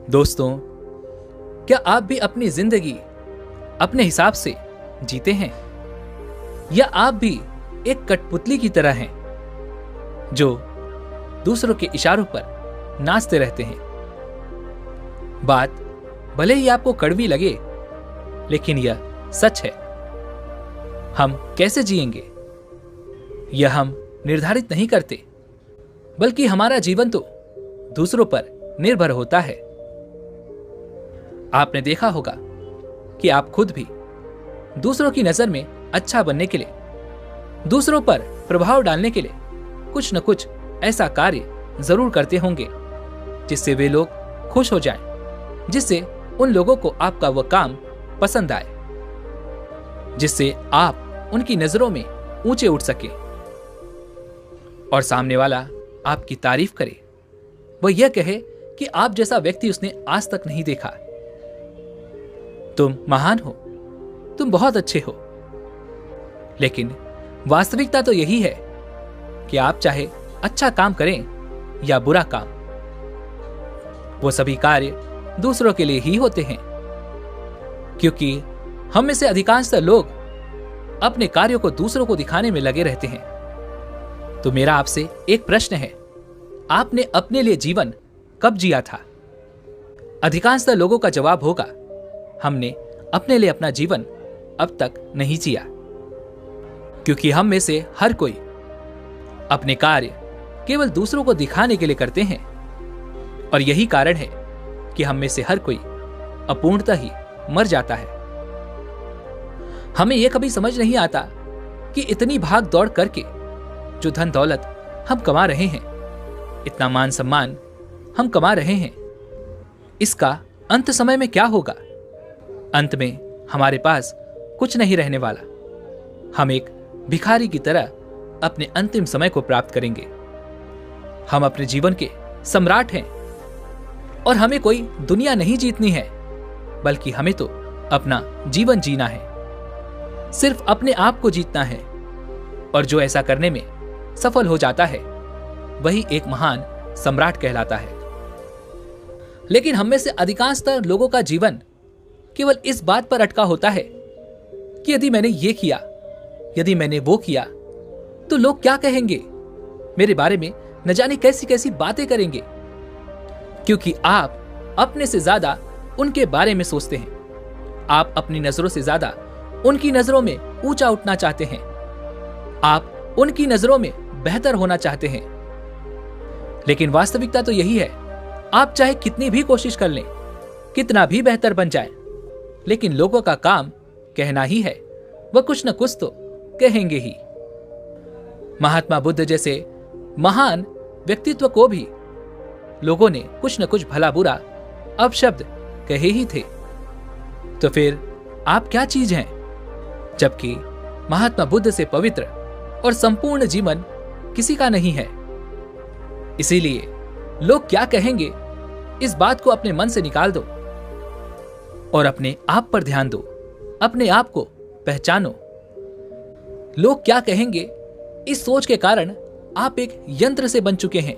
दोस्तों, क्या आप भी अपनी जिंदगी अपने हिसाब से जीते हैं, या आप भी एक कठपुतली की तरह हैं जो दूसरों के इशारों पर नाचते रहते हैं? बात भले ही आपको कड़वी लगे, लेकिन यह सच है। हम कैसे जिएंगे यह हम निर्धारित नहीं करते, बल्कि हमारा जीवन तो दूसरों पर निर्भर होता है। आपने देखा होगा कि आप खुद भी दूसरों की नजर में अच्छा बनने के लिए, दूसरों पर प्रभाव डालने के लिए कुछ न कुछ ऐसा कार्य जरूर करते होंगे जिससे वे लोग खुश हो जाएं, जिससे उन लोगों को आपका वह काम पसंद आए, जिससे आप उनकी नजरों में ऊंचे उठ सके और सामने वाला आपकी तारीफ करे, वह यह कहे कि आप जैसा व्यक्ति उसने आज तक नहीं देखा। तुम महान हो, तुम बहुत अच्छे हो। लेकिन वास्तविकता तो यही है कि आप चाहे अच्छा काम करें या बुरा काम, वो सभी कार्य दूसरों के लिए ही होते हैं, क्योंकि हम में से अधिकांशतः लोग अपने कार्यों को दूसरों को दिखाने में लगे रहते हैं। तो मेरा आपसे एक प्रश्न है, आपने अपने लिए जीवन कब जिया था? अधिकांशतः लोगों का जवाब होगा, हमने अपने लिए अपना जीवन अब तक नहीं जिया, क्योंकि हम में से हर कोई अपने कार्य केवल दूसरों को दिखाने के लिए करते हैं। और यही कारण है कि हम में से हर कोई अपूर्णता ही मर जाता है। हमें यह कभी समझ नहीं आता कि इतनी भाग दौड़ करके जो धन दौलत हम कमा रहे हैं, इतना मान सम्मान हम कमा रहे हैं, इसका अंत समय में क्या होगा? अंत में हमारे पास कुछ नहीं रहने वाला। हम एक भिखारी की तरह अपने अंतिम समय को प्राप्त करेंगे। हम अपने जीवन के सम्राट हैं और हमें कोई दुनिया नहीं जीतनी है, बल्कि हमें तो अपना जीवन जीना है, सिर्फ अपने आप को जीतना है। और जो ऐसा करने में सफल हो जाता है, वही एक महान सम्राट कहलाता है। लेकिन हम में से अधिकांशतः लोगों का जीवन केवल इस बात पर अटका होता है कि यदि मैंने ये किया, यदि मैंने वो किया, तो लोग क्या कहेंगे, मेरे बारे में न जाने कैसी कैसी बातें करेंगे। क्योंकि आप अपने से ज्यादा उनके बारे में सोचते हैं। आप अपनी नजरों से ज्यादा उनकी नजरों में ऊंचा उठना चाहते हैं। आप उनकी नजरों में बेहतर होना चाहते हैं। लेकिन वास्तविकता तो यही है, आप चाहे कितनी भी कोशिश कर लें, कितना भी बेहतर बन जाए, लेकिन लोगों का काम कहना ही है, वह कुछ न कुछ तो कहेंगे ही। महात्मा बुद्ध जैसे महान व्यक्तित्व को भी लोगों ने कुछ न कुछ भला बुरा अपशब्द कहे ही थे। तो फिर आप क्या चीज हैं? जबकि महात्मा बुद्ध से पवित्र और संपूर्ण जीवन किसी का नहीं है। इसीलिए लोग क्या कहेंगे, इस बात को अपने मन से निकाल दो और अपने आप पर ध्यान दो, अपने आप को पहचानो। लोग क्या कहेंगे, इस सोच के कारण आप एक यंत्र से बन चुके हैं।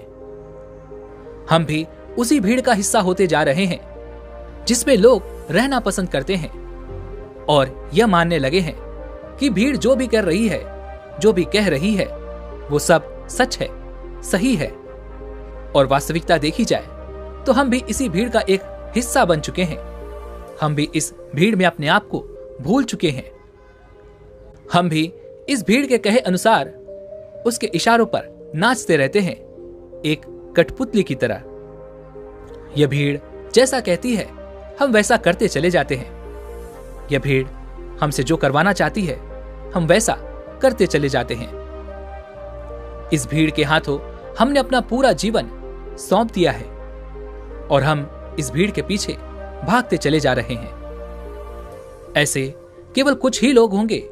हम भी उसी भीड़ का हिस्सा होते जा रहे हैं जिसमें लोग रहना पसंद करते हैं और यह मानने लगे हैं कि भीड़ जो भी कर रही है, जो भी कह रही है, वो सब सच है, सही है। और वास्तविकता देखी जाए तो हम भी इसी भीड़ का एक हिस्सा बन चुके हैं। हम भी इस भीड़ में अपने आप को भूल चुके हैं। हम भी इस भीड़ के कहे अनुसार उसके इशारों पर नाचते रहते हैं, एक कठपुतली की तरह। यह भीड़ जैसा कहती है, हम वैसा करते चले जाते हैं। यह भीड़ हमसे जो करवाना चाहती है, हम वैसा करते चले जाते हैं। इस भीड़ के हाथों हमने अपना पूरा जीवन सौंप दिया है और हम इस भीड़ के पीछे भागते चले जा रहे हैं। ऐसे केवल कुछ ही लोग होंगे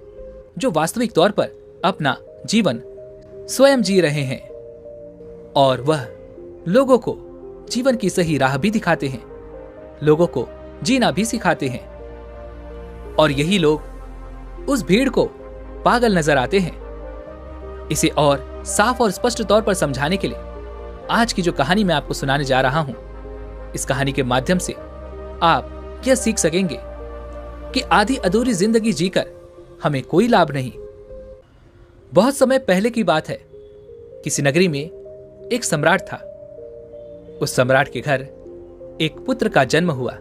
जो वास्तविक तौर पर अपना जीवन स्वयं जी रहे हैं और वह लोगों को जीवन की सही राह भी दिखाते हैं, लोगों को जीना भी सिखाते हैं। और यही लोग उस भीड़ को पागल नजर आते हैं। इसे और साफ और स्पष्ट तौर पर समझाने के लिए आज की जो कहानी मैं आपको सुनाने जा रहा हूं, इस कहानी के माध्यम से आप यह सीख सकेंगे कि आधी अधूरी जिंदगी जीकर हमें कोई लाभ नहीं। बहुत समय पहले की बात है, किसी नगरी में एक सम्राट था। उस सम्राट के घर एक पुत्र का जन्म हुआ।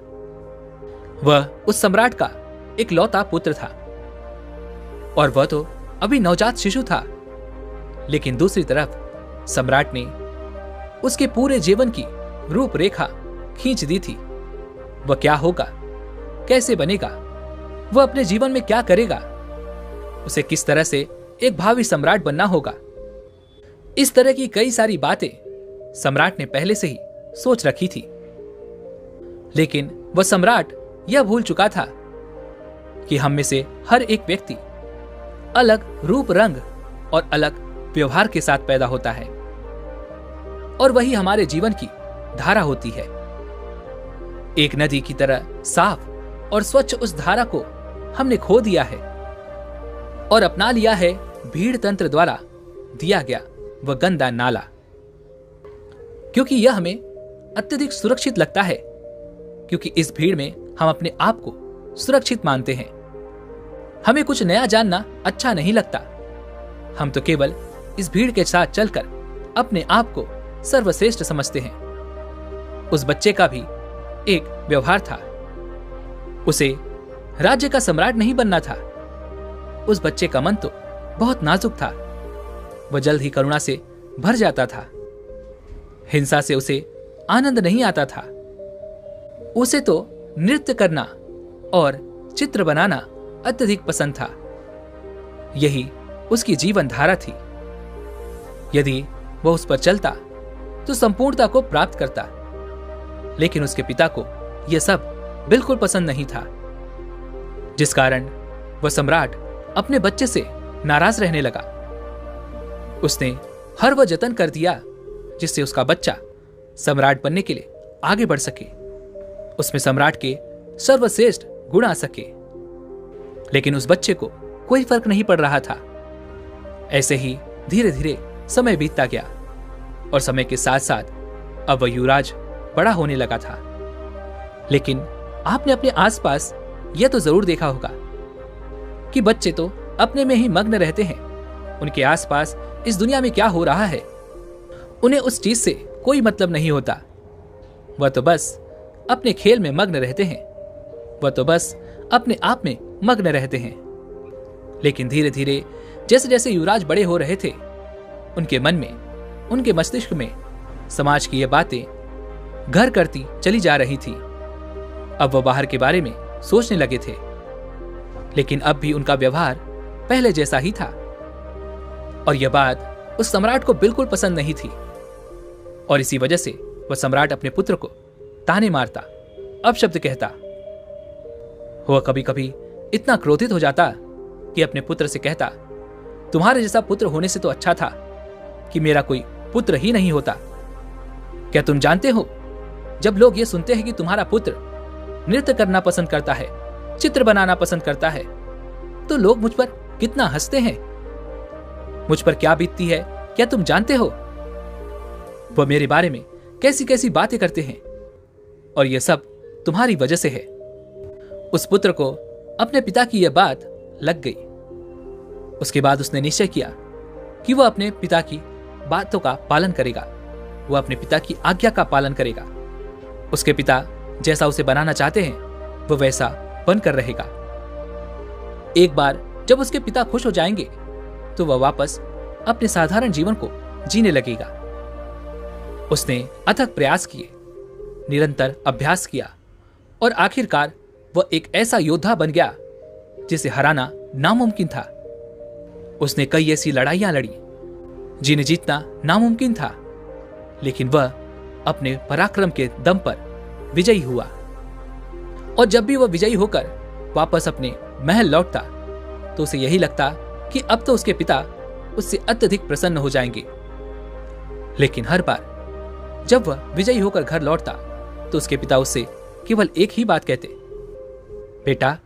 वह उस सम्राट का एक लौता पुत्र था और वह तो अभी नवजात शिशु था। लेकिन दूसरी तरफ सम्राट ने उसके पूरे जीवन की रूपरेखा खींच दी थी। वह क्या होगा, कैसे बनेगा, वह अपने जीवन में क्या करेगा, उसे किस तरह से एक भावी सम्राट बनना होगा। इस तरह की कई सारी बातें सम्राट ने पहले से ही सोच रखी थी। लेकिन वह सम्राट यह भूल चुका था कि हम में से हर एक व्यक्ति अलग रूप रंग और अलग व्यवहार के साथ पैदा होता है और वही हमारे जीवन की धारा होती है। एक नदी की तरह साफ और स्वच्छ उस धारा को हमने खो दिया है और अपना लिया है भीड़ तंत्र द्वारा दिया गया वह गंदा नाला, क्योंकि यह हमें अत्यधिक सुरक्षित लगता है, क्योंकि इस भीड़ में हम अपने आप को सुरक्षित मानते हैं। हमें कुछ नया जानना अच्छा नहीं लगता। हम तो केवल इस भीड़ के साथ चलकर अपने आप को सर्वश्रेष्ठ समझते हैं। उस बच्चे का भी एक व्यवहार था। उसे राज्य का सम्राट नहीं बनना था। उस बच्चे का मन तो बहुत नाजुक था। वह जल्द ही करुणा से भर जाता था। हिंसा से उसे आनंद नहीं आता था। उसे तो नृत्य करना और चित्र बनाना अत्यधिक पसंद था। यही उसकी जीवन धारा थी। यदि वह उस पर चलता तो संपूर्णता को प्राप्त करता। लेकिन उसके पिता को यह सब बिल्कुल पसंद नहीं था, जिस कारण वह सम्राट अपने बच्चे से नाराज रहने लगा। उसने हर वह जतन कर दिया जिससे उसका बच्चा सम्राट बनने के लिए आगे बढ़ सके, उसमें सम्राट के सर्वश्रेष्ठ गुण आ सके। लेकिन उस बच्चे को कोई फर्क नहीं पड़ रहा था। ऐसे ही धीरे धीरे समय बीतता गया और समय के साथ साथ अब वह युवराज बड़ा होने लगा था। लेकिन आपने अपने आसपास यह तो जरूर देखा होगा कि बच्चे तो अपने में ही मग्न रहते हैं। उनके आसपास इस दुनिया में क्या हो रहा है उन्हें उस चीज से कोई मतलब नहीं होता। वह तो बस अपने खेल में मग्न रहते हैं। वह तो बस अपने आप में मग्न रहते हैं। लेकिन धीरे धीरे जैसे जैसे युवराज बड़े हो रहे थे, उनके मन में, उनके मस्तिष्क में समाज की ये बातें घर करती चली जा रही थी। अब वह बाहर के बारे में सोचने लगे थे, लेकिन अब भी उनका व्यवहार पहले जैसा ही था। और यह बात उस सम्राट को बिल्कुल पसंद नहीं थी और इसी वजह से वह सम्राट अपने पुत्र को ताने मारता, अपशब्द कहता। वह कभी कभी इतना क्रोधित हो जाता कि अपने पुत्र से कहता, तुम्हारे जैसा पुत्र होने से तो अच्छा था कि मेरा कोई पुत्र ही नहीं होता। क्या तुम जानते हो, जब लोग ये सुनते हैं कि तुम्हारा पुत्र नृत्य करना पसंद करता है, चित्र बनाना पसंद करता है, तो लोग मुझ पर कितना हंसते हैं। मुझ पर क्या बीतती है क्या तुम जानते हो? वह मेरे बारे में कैसी कैसी बातें करते हैं और यह सब तुम्हारी वजह से है। उस पुत्र को अपने पिता की यह बात लग गई। उसके बाद उसने निश्चय किया कि वह अपने पिता की बातों का पालन करेगा। वह अपने पिता की आज्ञा का पालन करेगा। उसके पिता जैसा उसे बनाना चाहते हैं वह वैसा बनकर रहेगा। एक बार जब उसके पिता खुश हो जाएंगे तो वह वापस अपने साधारण जीवन को जीने लगेगा। उसने अथक प्रयास किए, निरंतर अभ्यास किया और आखिरकार वह एक ऐसा योद्धा बन गया जिसे हराना नामुमकिन था। उसने कई ऐसी लड़ाइयां लड़ी जिन्हें जीतना नामुमकिन था, लेकिन वह अपने पराक्रम के दम पर विजयी हुआ। और जब भी वह विजयी होकर वापस अपने महल लौटता तो उसे यही लगता कि अब तो उसके पिता उससे अत्यधिक प्रसन्न हो जाएंगे। लेकिन हर बार जब वह विजयी होकर घर लौटता तो उसके पिता उससे केवल एक ही बात कहते, बेटा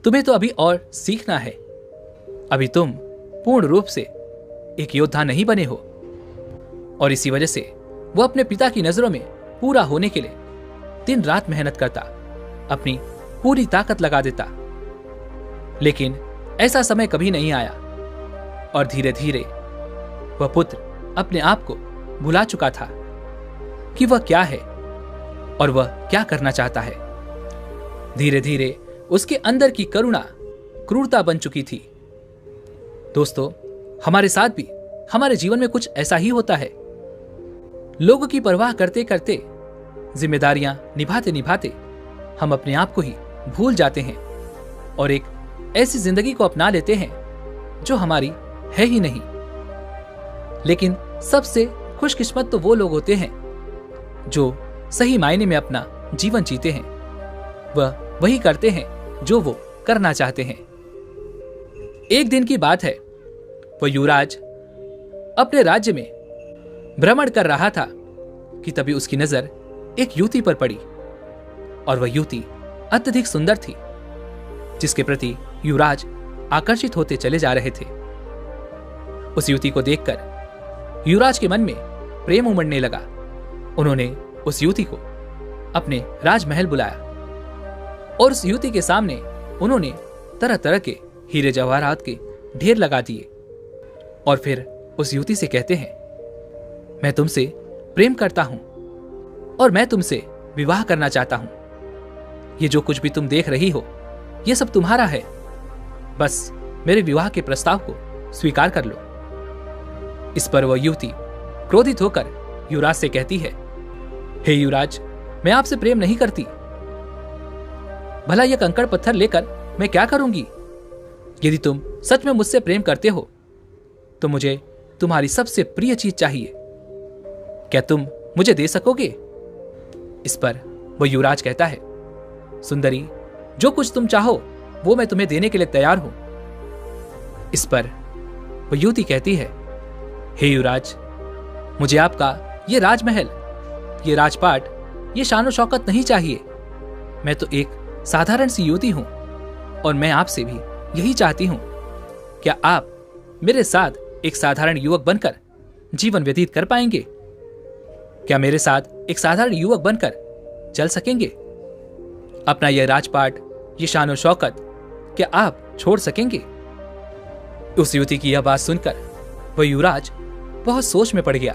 तुम्हें तो अभी और सीखना है, अभी तुम पूर्ण रूप से एक योद्धा नहीं बने हो। और इसी वजह से वह अपने पिता की नजरों में पूरा होने के लिए दिन रात मेहनत करता, अपनी पूरी ताकत लगा देता। लेकिन ऐसा समय कभी नहीं आया और धीरे धीरे वह पुत्र अपने आप को भुला चुका था कि वह क्या है और वह क्या करना चाहता है। धीरे धीरे उसके अंदर की करुणा क्रूरता बन चुकी थी। दोस्तों, हमारे साथ भी हमारे जीवन में कुछ ऐसा ही होता है। लोगों की परवाह करते करते, जिम्मेदारियां निभाते निभाते हम अपने आप को ही भूल जाते हैं और एक ऐसी जिंदगी को अपना लेते हैं जो हमारी है ही नहीं। लेकिन सबसे खुशकिस्मत तो वो लोग होते हैं जो सही मायने में अपना जीवन जीते हैं। वह वही करते हैं जो वो करना चाहते हैं। एक दिन की बात है, वह युवराज अपने राज्य में भ्रमण कर रहा था कि तभी उसकी नजर एक युवती पर पड़ी और वह युवती अत्यधिक सुंदर थी, जिसके प्रति युवराज आकर्षित होते चले जा रहे थे। उस युवती को देखकर युवराज के मन में प्रेम उमड़ने लगा। उन्होंने उस युवती को अपने राजमहल बुलाया और उस युवती के सामने उन्होंने तरह तरह के हीरे जवाहरात के ढेर लगा दिए और फिर उस युवती से कहते हैं, मैं तुमसे प्रेम करता हूं और मैं तुमसे विवाह करना चाहता हूं। ये जो कुछ भी तुम देख रही हो, ये सब तुम्हारा है। बस मेरे विवाह के प्रस्ताव को स्वीकार कर लो। इस पर वह युवती क्रोधित होकर युवराज से कहती है, हे युवराज, मैं आपसे प्रेम नहीं करती। भला यह कंकड़ पत्थर लेकर मैं क्या करूंगी? यदि तुम सच में मुझसे प्रेम करते हो तो मुझे तुम्हारी सबसे प्रिय चीज चाहिए। क्या तुम मुझे दे सकोगे? इस पर वह युवराज कहता है, सुंदरी, जो कुछ तुम चाहो वो मैं तुम्हें देने के लिए तैयार हूं। इस पर वह युवती कहती है, हे युवराज, मुझे आपका ये राजमहल, ये राजपाट, ये शानो शौकत नहीं चाहिए। मैं तो एक साधारण सी युवती हूं और मैं आपसे भी यही चाहती हूं। क्या आप मेरे साथ एक साधारण युवक बनकर जीवन व्यतीत कर पाएंगे? क्या मेरे साथ एक साधारण युवक बनकर चल सकेंगे? अपना यह राजपाट, ये शानो शौकत क्या आप छोड़ सकेंगे? उस युवती की यह बात सुनकर वह युवराज बहुत सोच में पड़ गया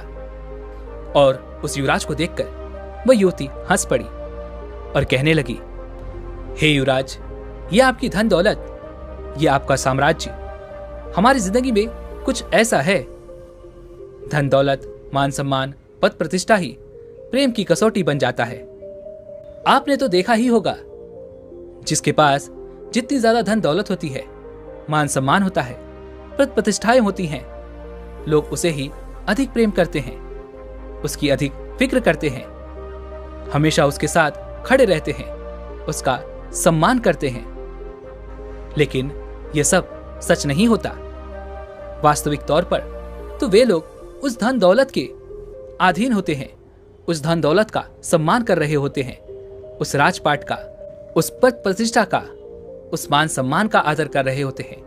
और उस युवराज को देखकर वह युवती हंस पड़ी और कहने लगी, हे युवराज, ये आपकी धन दौलत, ये आपका साम्राज्य, हमारी जिंदगी में कुछ ऐसा है। धन दौलत, मान सम्मान, पद प्रतिष्ठा ही प्रेम की कसौटी बन जाता है। आपने तो देखा ही होगा, जिसके पास जितनी ज्यादा धन दौलत होती है, मान सम्मान होता है, पद प्रतिष्ठाएं होती हैं, लोग उसे ही अधिक प्रेम करते हैं, उसकी अधिक फिक्र करते हैं, हमेशा उसके साथ खड़े रहते हैं, उसका सम्मान करते हैं। लेकिन यह सब सच नहीं होता। वास्तविक तौर पर तो वे लोग उस धन दौलत के अधीन होते हैं, उस धन दौलत का सम्मान कर रहे होते हैं, उस राजपाट का, उस पद प्रतिष्ठा का, उस मान सम्मान का आदर कर रहे होते हैं।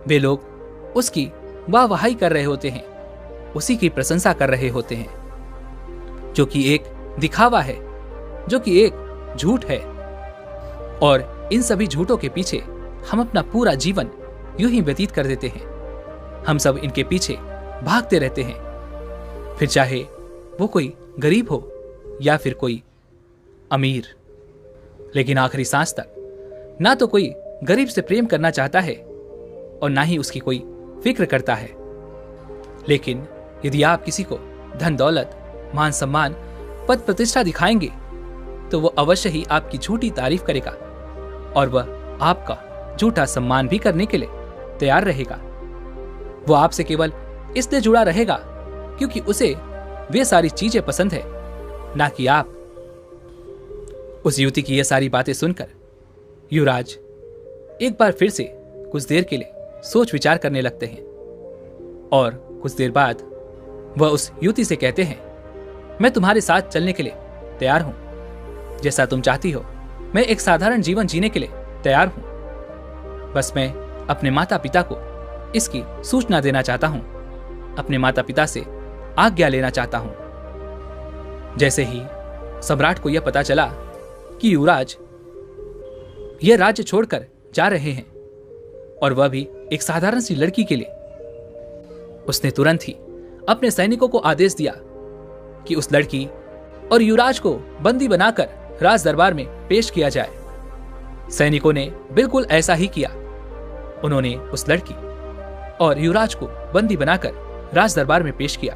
वे लोग उसकी वाहवाही कर रहे होते हैं, उसी की प्रशंसा कर रहे होते हैं, जो कि एक दिखावा है, जो कि एक झूठ है। और इन सभी झूठों के पीछे हम अपना पूरा जीवन यूं ही व्यतीत कर देते हैं। हम सब इनके पीछे भागते रहते हैं, फिर चाहे वो कोई गरीब हो या फिर कोई अमीर। लेकिन आखिरी सांस तक ना तो कोई गरीब से प्रेम करना चाहता है और ना ही उसकी कोई फिक्र करता है। लेकिन यदि आप किसी को धन दौलत, मान सम्मान, पद प्रतिष्ठा दिखाएंगे तो वो अवश्य ही आपकी झूठी तारीफ करेगा और वह आपका झूठा सम्मान भी करने के लिए तैयार रहेगा। वो आपसे केवल इसलिए जुड़ा रहेगा क्योंकि उसे वे सारी चीजें पसंद है, ना कि आप। उस युवती की ये सारी बातें सुनकर युवराज एक बार फिर से कुछ देर के लिए सोच विचार करने लगते हैं और कुछ देर बाद वह उस युवती से कहते हैं, मैं तुम्हारे साथ चलने के लिए तैयार हूं। जैसा तुम चाहती हो, मैं एक साधारण जीवन जीने के लिए तैयार हूं। बस मैं अपने माता पिता को इसकी सूचना देना चाहता हूं, अपने माता पिता से आज्ञा लेना चाहता हूं। जैसे ही सम्राट को यह पता चला कि युवराज यह राज्य छोड़कर जा रहे हैं, और वह भी एक साधारण सी लड़की के लिए। उसने तुरंत ही अपने सैनिकों को आदेश दिया कि उस लड़की और युवराज को बंदी बनाकर राज दरबार में पेश किया जाए। सैनिकों ने बिल्कुल ऐसा ही किया। उन्होंने उस लड़की और युवराज को बंदी बनाकर राज दरबार में पेश किया।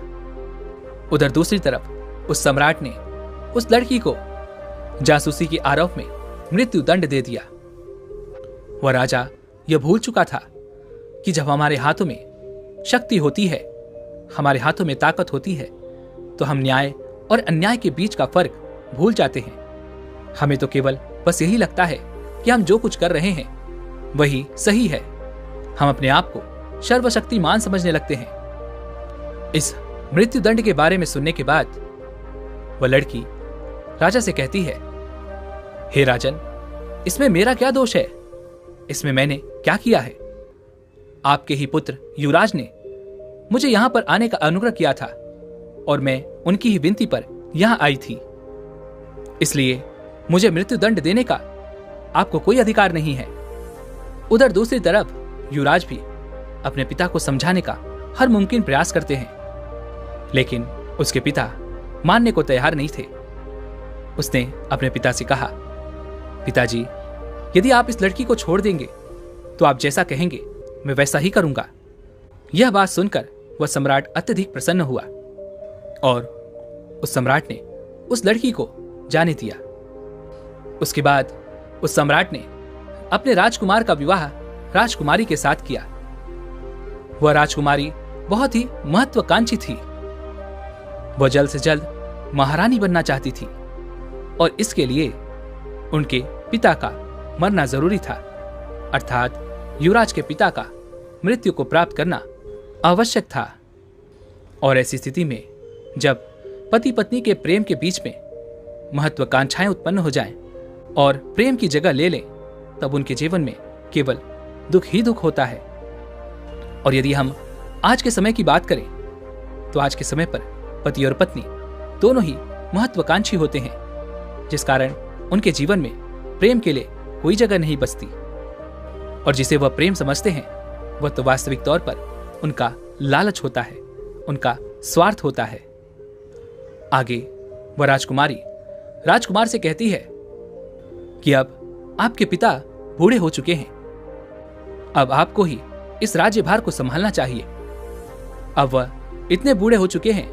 उधर दूसरी तरफ उस सम्राट ने उस लड़की को जासूसी के आरोप में मृत्यु दंड दे दिया। वह राजा यह भूल चुका था कि जब हमारे हाथों में शक्ति होती है, हमारे हाथों में ताकत होती है, तो हम न्याय और अन्याय के बीच का फर्क भूल जाते हैं। हमें तो केवल बस यही लगता है कि हम जो कुछ कर रहे हैं वही सही है। हम अपने आप को सर्वशक्तिमान समझने लगते हैं। इस मृत्यु दंड के बारे में सुनने के बाद वह लड़की राजा से कहती है, हे राजन, इसमें मेरा क्या दोष है? इसमें मैंने क्या किया है? आपके ही पुत्र युवराज ने मुझे यहां पर आने का अनुग्रह किया था और मैं उनकी ही विनती पर यहां आई थी। इसलिए मुझे मृत्यु दंड देने का आपको कोई अधिकार नहीं है। उधर दूसरी तरफ युवराज भी अपने पिता को समझाने का हर मुमकिन प्रयास करते हैं, लेकिन उसके पिता मानने को तैयार नहीं थे। उसने अपने पिता से कहा, पिताजी, यदि आप इस लड़की को छोड़ देंगे तो आप जैसा कहेंगे मैं वैसा ही करूंगा। यह बात सुनकर वह सम्राट अत्यधिक प्रसन्न हुआ और उस सम्राट ने उस लड़की को जाने दिया। उसके बाद उस सम्राट ने अपने राजकुमार का विवाह राजकुमारी के साथ किया। वह राजकुमारी बहुत ही महत्वाकांक्षी थी। वह जल्द से जल्द महारानी बनना चाहती थी और इसके लिए उनके पिता का मरना जरूरी था, अर्थात युवराज के पिता का मृत्यु को प्राप्त करना आवश्यक था। और ऐसी स्थिति में जब पति पत्नी के प्रेम के बीच में महत्वाकांक्षाएं उत्पन्न हो जाएं और प्रेम की जगह ले लें, तब उनके जीवन में केवल दुख ही दुख होता है। और यदि हम आज के समय की बात करें तो आज के समय पर पति और पत्नी दोनों ही महत्वाकांक्षी होते हैं, जिस कारण उनके जीवन में प्रेम के लिए कोई जगह नहीं बचती। और जिसे वह प्रेम समझते हैं वह तो वास्तविक तौर पर उनका लालच होता है, उनका स्वार्थ होता है। आगे वह राजकुमारी राजकुमार से कहती है कि अब आपके पिता बूढ़े हो चुके हैं, अब आपको ही इस राज्यभार को संभालना चाहिए। अब वह इतने बूढ़े हो चुके हैं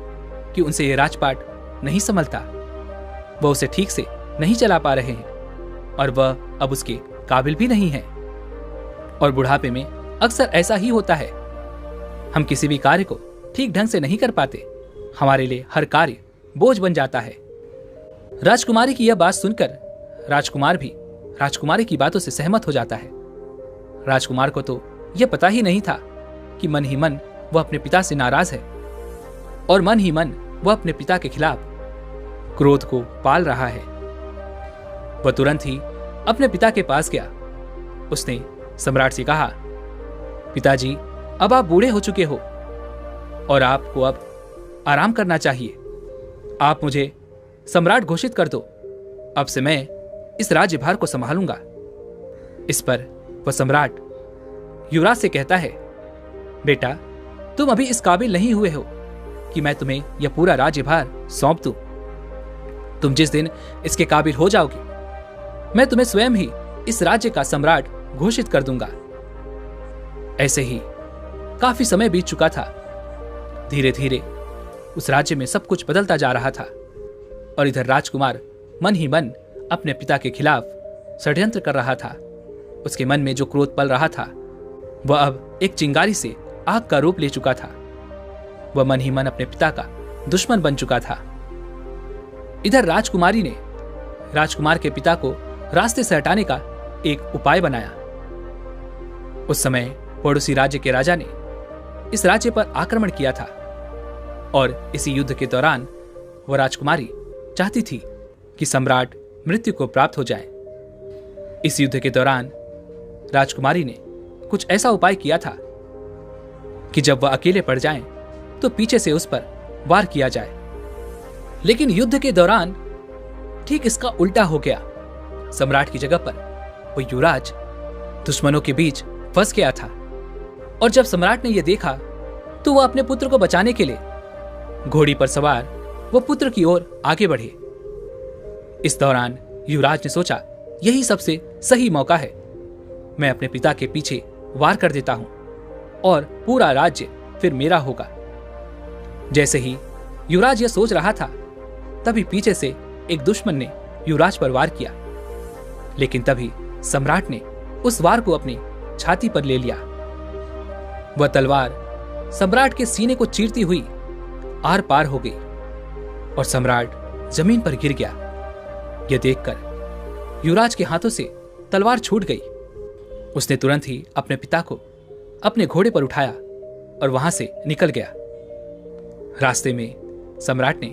कि उनसे यह राजपाट नहीं संभलता, वह उसे ठीक से नहीं चला पा रहे हैं और वह अब उसके काबिल भी नहीं है। और बुढ़ापे में अक्सर ऐसा ही होता है, हम किसी भी कार्य को ठीक ढंग से नहीं कर पाते, हमारे लिए हर कार्य बोझ बन जाता है। राजकुमारी की यह बात सुनकर राजकुमार भी राजकुमारी की बातों से सहमत हो जाता है। राजकुमार को तो यह पता ही नहीं था कि मन ही मन वह अपने पिता से नाराज है और मन ही मन वह अपने पिता के खिलाफ क्रोध को पाल रहा है। वह तुरंत ही अपने पिता के पास गया। उसने सम्राट से कहा, पिताजी, अब आप बूढ़े हो चुके हो और आपको अब आराम करना चाहिए। आप मुझे सम्राट घोषित कर दो, अब से मैं इस राज्यभार को संभालूंगा। इस पर वह सम्राट युवराज से कहता है, बेटा, तुम अभी इस काबिल नहीं हुए हो कि मैं तुम्हें यह पूरा राज्यभार सौंप दूं। तुम जिस दिन इसके काबिल हो जाओगे, मैं तुम्हें स्वयं ही इस राज्य का सम्राट घोषित कर दूंगा। ऐसे ही काफी समय बीत चुका था। धीरे धीरे उस राज्य में सब कुछ बदलता जा रहा था और इधर राजकुमार मन ही मन अपने पिता के खिलाफ षड्यंत्र कर रहा था। उसके मन में जो क्रोध पल रहा था वह अब एक चिंगारी से आग का रूप ले चुका था। वह मन ही मन अपने पिता का दुश्मन बन चुका था। इधर राजकुमारी ने राजकुमार के पिता को रास्ते से हटाने का एक उपाय बनाया। उस समय पड़ोसी राज्य के राजा ने इस राज्य पर आक्रमण किया था और इसी युद्ध के दौरान वह राजकुमारी चाहती थी कि सम्राट मृत्यु को प्राप्त हो जाए। इस युद्ध के दौरान राजकुमारी ने कुछ ऐसा उपाय किया था कि जब वह अकेले पड़ जाएं, तो पीछे से उस पर वार किया जाए। लेकिन युद्ध के दौरान ठीक इसका उल्टा हो गया। सम्राट की जगह पर वो युवराज दुश्मनों के बीच फंस गया था। और जब सम्राट ने यह देखा तो वह अपने पुत्र को बचाने के लिए घोड़ी पर सवार वो पुत्र की ओर आगे बढ़े। इस दौरान युवराज ने सोचा, यही सबसे सही मौका है, मैं अपने पिता के पीछे वार कर देता हूं और पूरा राज्य फिर मेरा होगा। जैसे ही युवराज यह सोच रहा था, तभी पीछे से एक दुश्मन ने युवराज पर वार किया, लेकिन तभी सम्राट ने उस वार को अपनी छाती पर ले लिया। वह तलवार सम्राट के सीने को चीरती हुई आर पार हो गई और सम्राट जमीन पर गिर गया। यह देखकर युवराज के हाथों से तलवार छूट गई। उसने तुरंत ही अपने पिता को अपने घोड़े पर उठाया और वहां से निकल गया। रास्ते में सम्राट ने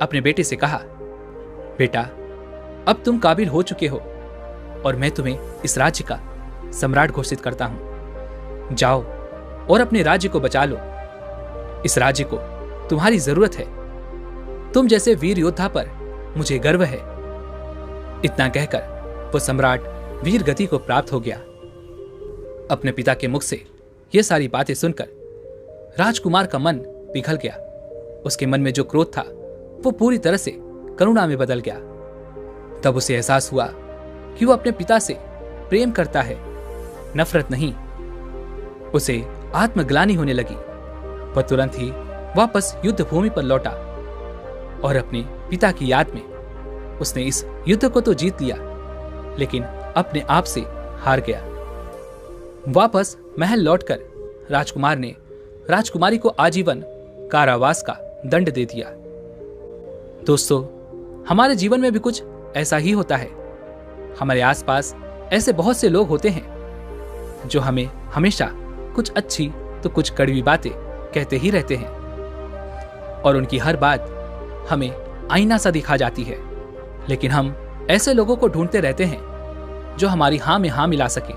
अपने बेटे से कहा, बेटा, अब तुम काबिल हो चुके हो और मैं तुम्हें इस राज्य का सम्राट घोषित करता हूं। जाओ और अपने राज्य को बचा लो। इस राज्य को तुम्हारी जरूरत है। तुम जैसे वीर योद्धा पर मुझे गर्व है। इतना कहकर वो सम्राट वीर गति को प्राप्त हो गया। अपने पिता के मुख से ये सारी बातें सुनकर राजकुमार का मन पिघल गया। उसके मन में जो क्रोध था वो पूरी तरह से करुणा में बदल गया। तब उसे एहसास हुआ कि वो अपने पिता से प्रेम करता है, नफरत नहीं। उसे आत्मग्लानि होने लगी। वह तुरंत ही वापस युद्ध भूमि पर लौटा और अपने पिता की याद में उसने इस युद्ध को तो जीत लिया, लेकिन अपने आप से हार गया। वापस महल लौटकर राजकुमार ने राजकुमारी को आजीवन कारावास का दंड दे दिया। दोस्तों, हमारे जीवन में भी कुछ ऐसा ही होता है। हमारे आसपास ऐसे बहुत से लोग होते हैं जो हमें हमेशा कुछ अच्छी तो कुछ कड़वी बातें कहते ही रहते हैं और उनकी हर बात हमें आईना सा दिखा जाती है। लेकिन हम ऐसे लोगों को ढूंढते रहते हैं जो हमारी हां में हां मिला सके,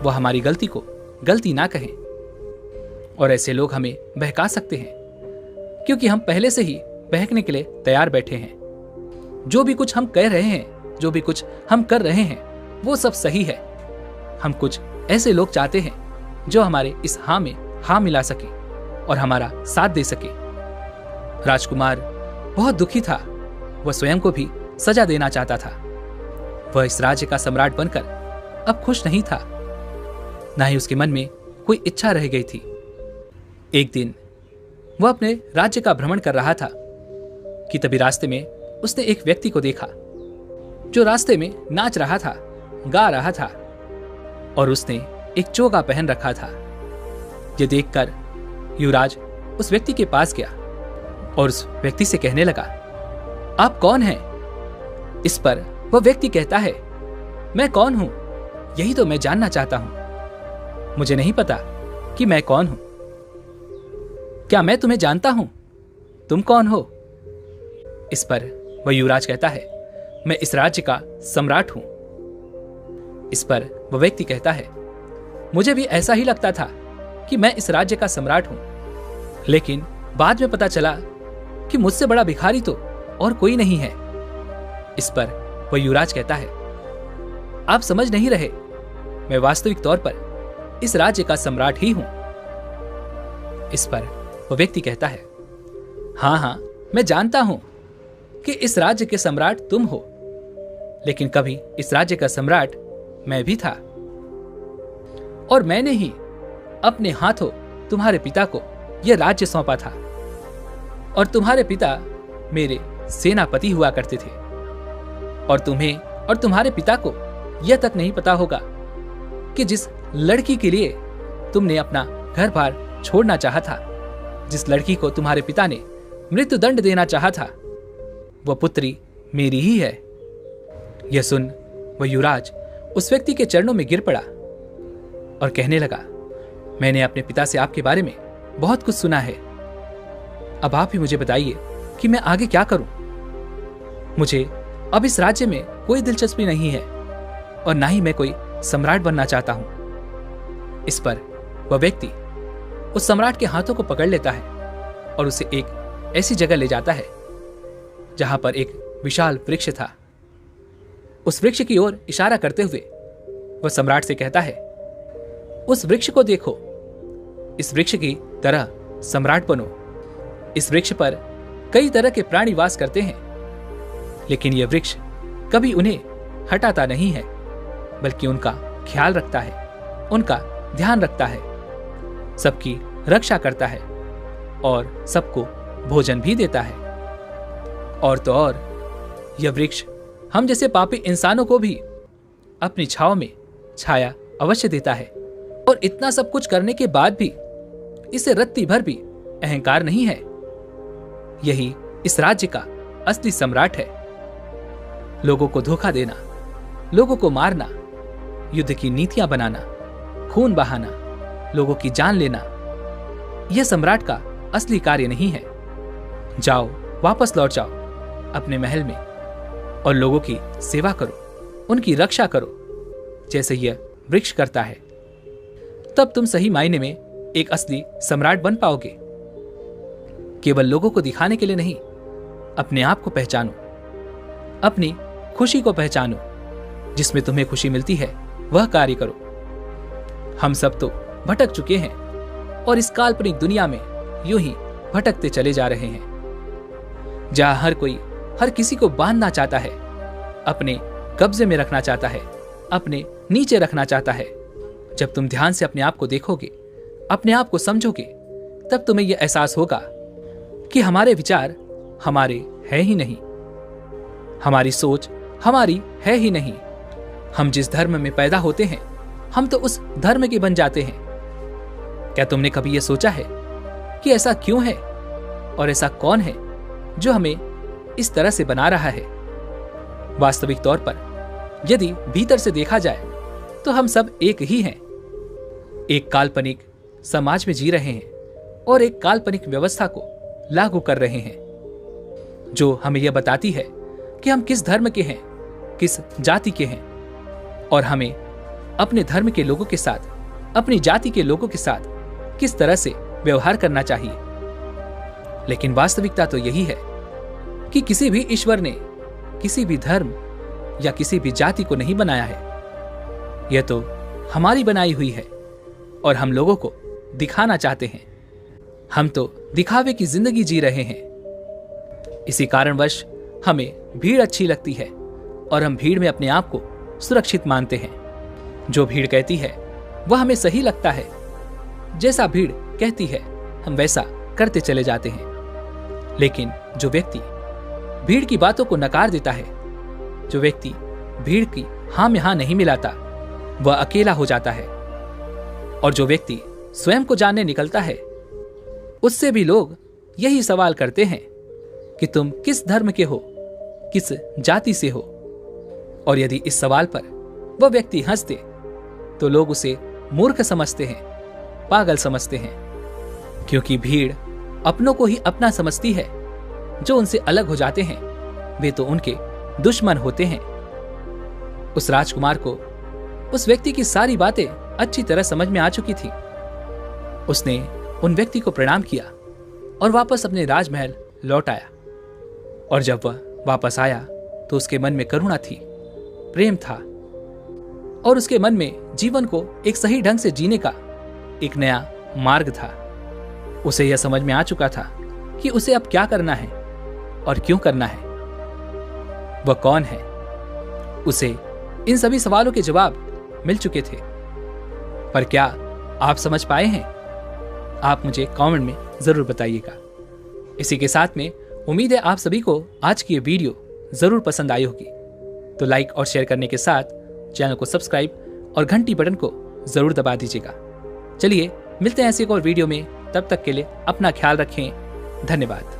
वह हमारी गलती को गलती ना कहें। और ऐसे लोग हमें बहका सकते हैं क्योंकि हम पहले से ही बहकने के लिए तैयार बैठे हैं। जो भी कुछ हम कह रहे हैं, जो भी कुछ हम कर रहे हैं, वो सब सही है। हम कुछ ऐसे लोग चाहते हैं जो हमारे इस हां में हां मिला सके और हमारा साथ दे सके। राजकुमार बहुत दुखी था। वह स्वयं को भी सजा देना चाहता था। वह इस राज्य का सम्राट बनकर अब खुश नहीं था, ना ही उसके मन में कोई इच्छा रह गई थी। एक दिन वह अपने राज्य का भ्रमण कर रहा था कि तभी रास्ते में उसने एक व्यक्ति को देखा जो रास्ते में नाच रहा था, गा रहा था और उसने एक चोगा पहन रखा था। यह देखकर युवराज उस व्यक्ति के पास गया और उस व्यक्ति से कहने लगा, आप कौन हैं? इस पर वह व्यक्ति कहता है, मैं कौन हूं? यही तो मैं जानना चाहता हूं। मुझे नहीं पता कि मैं कौन हूं। क्या मैं तुम्हें जानता हूं? तुम कौन हो? इस पर वह युवराज कहता है, मैं इस राज्य का सम्राट हूं। इस पर वह व्यक्ति कहता है, मुझे भी ऐसा ही लगता था कि मैं इस राज्य का सम्राट हूं, लेकिन बाद में पता चला कि मुझसे बड़ा भिखारी तो और कोई नहीं है। इस पर वह युवराज कहता है, आप समझ नहीं रहे, मैं वास्तविक तौर पर इस राज्य का सम्राट ही हूं। इस पर वह व्यक्ति कहता है, हां हां, मैं जानता हूं कि इस राज्य के सम्राट तुम हो, लेकिन कभी इस राज्य का सम्राट मैं भी था और मैंने ही अपने हाथों तुम्हारे पिता को यह राज्य सौंपा था और तुम्हारे पिता मेरे सेनापति हुआ करते थे और तुम्हें और तुम्हारे पिता को यह तक नहीं पता होगा कि जिस लड़की के लिए तुमने अपना घर बार छोड़ना चाहा था, जिस लड़की को तुम्हारे पिता ने मृत्युदंड देना चाहा था, वह पुत्री मेरी ही है। यह सुन वह युवराज उस व्यक्ति के चरणों में गिर पड़ा और कहने लगा, मैंने अपने पिता से आपके बारे में बहुत कुछ सुना है। अब आप ही मुझे बताइए कि मैं आगे क्या करूं। मुझे अब इस राज्य में कोई दिलचस्पी नहीं है और ना ही मैं कोई सम्राट बनना चाहता हूं। इस पर वह व्यक्ति उस सम्राट के हाथों को पकड़ लेता है और उसे एक ऐसी जगह ले जाता है जहां पर एक विशाल वृक्ष था। उस वृक्ष की ओर इशारा करते हुए वह सम्राट से कहता है, उस वृक्ष को देखो, इस वृक्ष की तरह सम्राट बनो। इस वृक्ष पर कई तरह के प्राणी वास करते हैं, लेकिन यह वृक्ष कभी उन्हें हटाता नहीं है, बल्कि उनका ख्याल रखता है, उनका ध्यान रखता है, सबकी रक्षा करता है और सबको भोजन भी देता है। और तो और यह वृक्ष हम जैसे पापी इंसानों को भी अपनी छांव में छाया अवश्य देता है। और इतना सब कुछ करने के बाद भी इसे रत्ती भर भी अहंकार नहीं है। यही इस राज्य का असली सम्राट है। लोगों को धोखा देना, लोगों को मारना, युद्ध की नीतियां बनाना, खून बहाना, लोगों की जान लेना, यह सम्राट का असली कार्य नहीं है। जाओ, वापस लौट जाओ अपने महल में और लोगों की सेवा करो, उनकी रक्षा करो, जैसे यह वृक्ष करता है। तब तुम सही मायने में एक असली सम्राट बन पाओगे। केवल लोगों को दिखाने के लिए नहीं, अपने आप को पहचानो, अपनी खुशी को पहचानो, जिसमें तुम्हें खुशी मिलती है वह कार्य करो। हम सब तो भटक चुके हैं और इस काल्पनिक दुनिया में यूं ही भटकते चले जा रहे हैं, जहां हर कोई हर किसी को बांधना चाहता है, अपने कब्जे में रखना चाहता है, अपने नीचे रखना चाहता है। जब तुम ध्यान से अपने आप को देखोगे, अपने आप को समझोगे, तब तुम्हें यह एहसास होगा कि हमारे विचार हमारे है ही नहीं, हमारी सोच हमारी है ही नहीं। हम जिस धर्म में पैदा होते हैं, हम तो उस धर्म के बन जाते हैं। क्या तुमने कभी यह सोचा है कि ऐसा क्यों है और ऐसा कौन है जो हमें इस तरह से बना रहा है? वास्तविक तौर पर यदि भीतर से देखा जाए तो हम सब एक ही हैं। एक काल्पनिक समाज में जी रहे हैं और एक काल्पनिक व्यवस्था को लागू कर रहे हैं, जो हमें यह बताती है कि हम किस धर्म के हैं, किस जाति के हैं, और हमें अपने धर्म के लोगों के साथ, अपनी जाति के लोगों के साथ किस तरह से व्यवहार करना चाहिए। लेकिन वास्तविकता तो यही है कि किसी भी ईश्वर ने किसी भी धर्म या किसी भी जाति को नहीं बनाया है। यह तो हमारी बनाई हुई है और हम लोगों को दिखाना चाहते हैं। हम तो दिखावे की जिंदगी जी रहे हैं। इसी कारणवश हमें भीड़ अच्छी लगती है और हम भीड़ में अपने आप को सुरक्षित मानते हैं। जो भीड़ कहती है वह हमें सही लगता है। जैसा भीड़ कहती है हम वैसा करते चले जाते हैं। लेकिन जो व्यक्ति भीड़ की बातों को नकार देता है, जो व्यक्ति भीड़ की हां में हां नहीं मिलाता, वह अकेला हो जाता है। और जो व्यक्ति स्वयं को जानने निकलता है, उससे भी लोग यही सवाल करते हैं कि तुम किस धर्म के हो, किस जाति से हो। और यदि इस सवाल पर वह व्यक्ति हंस दे तो लोग उसे मूर्ख समझते हैं, पागल समझते हैं, क्योंकि भीड़ अपनों को ही अपना समझती है। जो उनसे अलग हो जाते हैं वे तो उनके दुश्मन होते हैं। उस राजकुमार को उस व्यक्ति की सारी बातें अच्छी तरह समझ में आ चुकी थी। उसने उन व्यक्ति को प्रणाम किया और वापस अपने राजमहल लौट आया। और जब वह वापस आया तो उसके मन में करुणा थी, प्रेम था, और उसके मन में जीवन को एक सही ढंग से जीने का एक नया मार्ग था। उसे यह समझ में आ चुका था कि उसे अब क्या करना है और क्यों करना है, वह कौन है। उसे इन सभी सवालों के जवाब मिल चुके थे। पर क्या आप समझ पाए हैं? आप मुझे कमेंट में जरूर बताइएगा। इसी के साथ में उम्मीद है आप सभी को आज की ये वीडियो जरूर पसंद आई होगी। तो लाइक और शेयर करने के साथ चैनल को सब्सक्राइब और घंटी बटन को जरूर दबा दीजिएगा। चलिए मिलते हैं ऐसे एक और वीडियो में। तब तक के लिए अपना ख्याल रखें। धन्यवाद।